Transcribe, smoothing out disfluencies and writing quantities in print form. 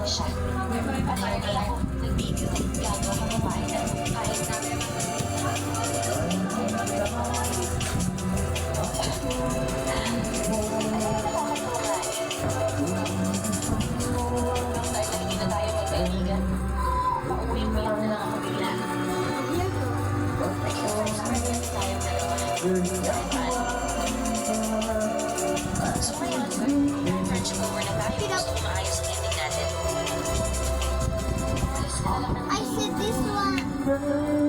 siya. At hindi ako nag-video. Gago ako kumain at kahit na dahil hindi na tayo magkaibigan. Pauwi mo lang na lang ako bigla. Nag-exercise tayong dalawa. So ngayon, friendship over na tayo. Gusto ko maayos ang ending natin. Alis ka na lang ng I said this one.